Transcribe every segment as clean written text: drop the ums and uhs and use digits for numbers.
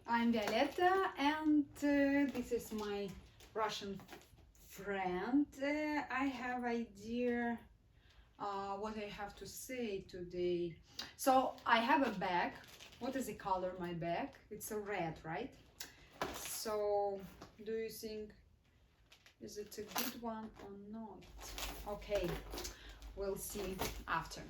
I'm Violetta, and this is my Russian friend. I have idea what I have to say today. So I have a bag. What is the color of my bag? It's a red, right? So do you think is it a good one or not? Okay, we'll see after.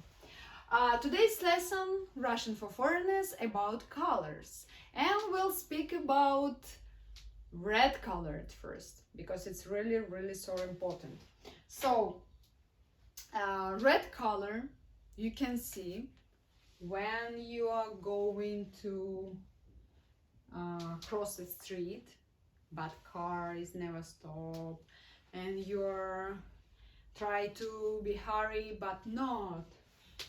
Today's lesson, Russian for foreigners, about colors, and we'll speak about red color at first because it's really so important. So red color you can see when you are going to cross the street, but car is never stop, and you're try to be hurry but not.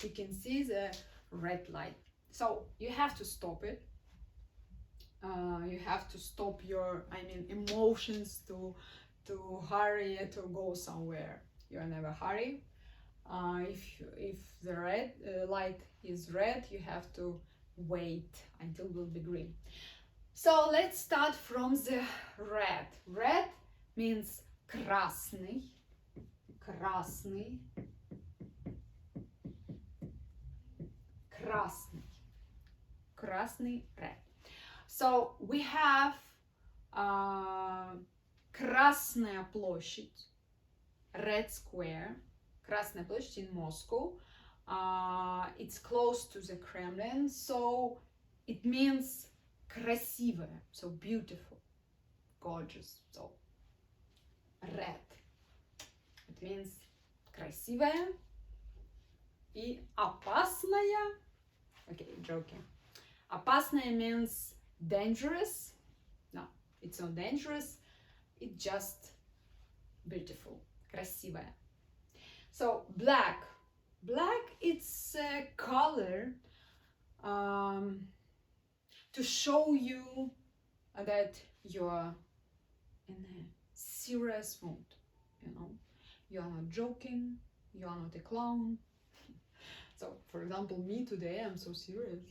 You can see the red light, so you have to stop it. You have to stop your emotions to hurry to go somewhere. You're never hurry. If the red light is red, you have to wait until it will be green. So let's start from the red. Red means красный, красный, красный, красный, red. So we have Красная площадь, Red Square, Красная площадь in Moscow. It's close to the Kremlin, so it means красивая, so beautiful, gorgeous. So red, it means красивая. И опасная, okay, joking. Опасная means dangerous. No, it's not dangerous. It's just beautiful, красивая. So black. Black, it's a color to show you that you're in a serious mood. You know, you are not joking. You are not a clown. So, for example, me today, I'm so serious.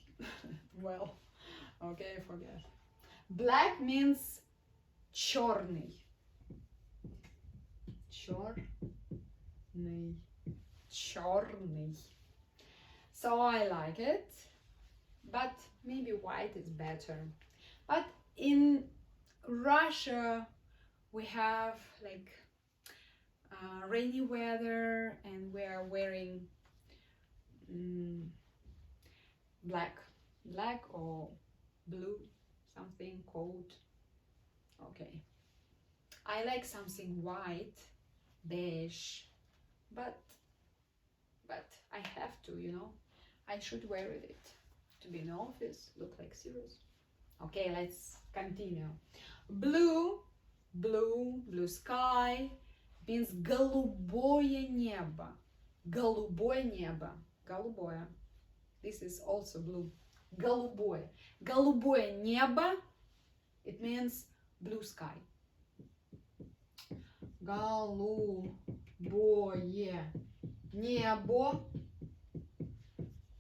Well, okay, forget. Black means черный. Черный. Черный. So I like it, but maybe white is better. But in Russia, we have like rainy weather, and we are wearing black or blue, something coat. Okay, I like something white, beige, but I have to, you know, I should wear it to be in the office, look like serious. Okay, let's continue. Blue sky means голубое небо. Голубое небо. Голубое. This is also blue. Голубое. Голубое небо. It means blue sky. Голубое небо.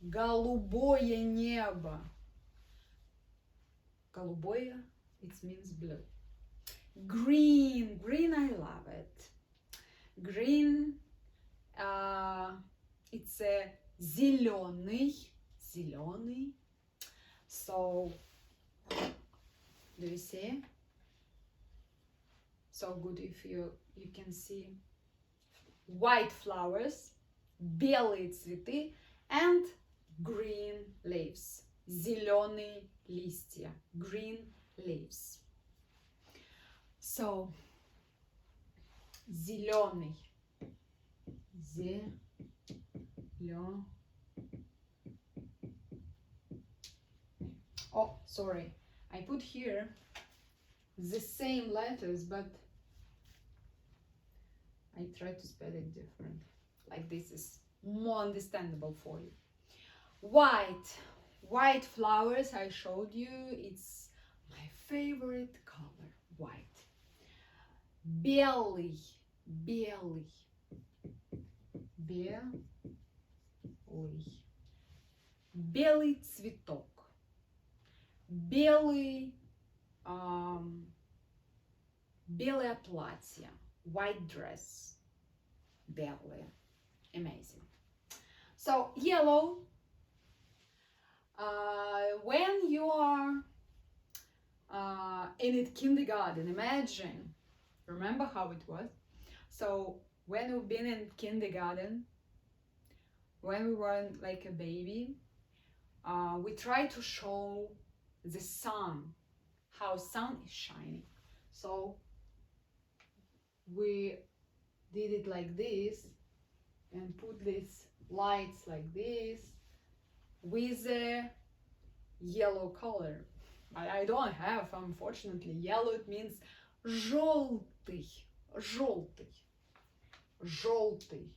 Голубое небо. Голубое, it means blue. Green. Green, I love it. Green, it's a зеленый. Зеленый. So, do you see? So good if you can see white flowers, белые цветы, and green leaves. Зеленые листья. Green leaves. So, зеленый. Зеленый. Oh, sorry. I put here the same letters, but I try to spell it different. Like this is more understandable for you. White. White flowers, I showed you. It's my favorite color. White. Белый. Белый. Белый. Белый цветок. Белый белое платье, white dress, белое, amazing. So yellow, when you are in kindergarten, imagine, remember how it was? So when we've been in kindergarten, when we were like a baby, we try to show the sun, how sun is shining. So we did it like this and put these lights like this with a yellow color. I don't have, unfortunately, yellow. It means желтый, желтый, желтый,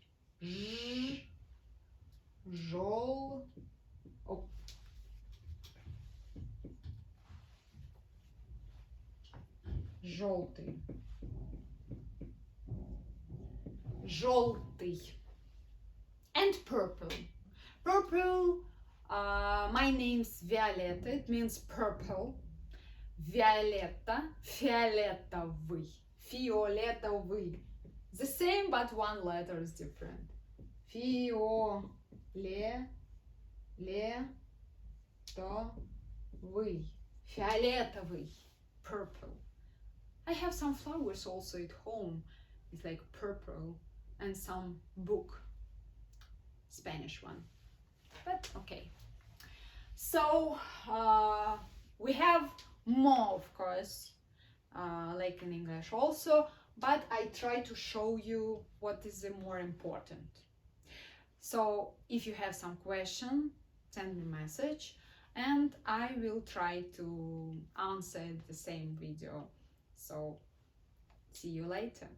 желтый, желтый, and purple. Purple, my name's Violetta, it means purple. Violetta, фиолетовый, фиолетовый. The same, but one letter is different. Фиолетовый, фиолетовый, purple. I have some flowers also at home. It's like purple, and some book, Spanish one. But okay. So we have more, of course, like in English also, but I try to show you what is the more important. So if you have some question, send me a message and I will try to answer the same video. So see you later.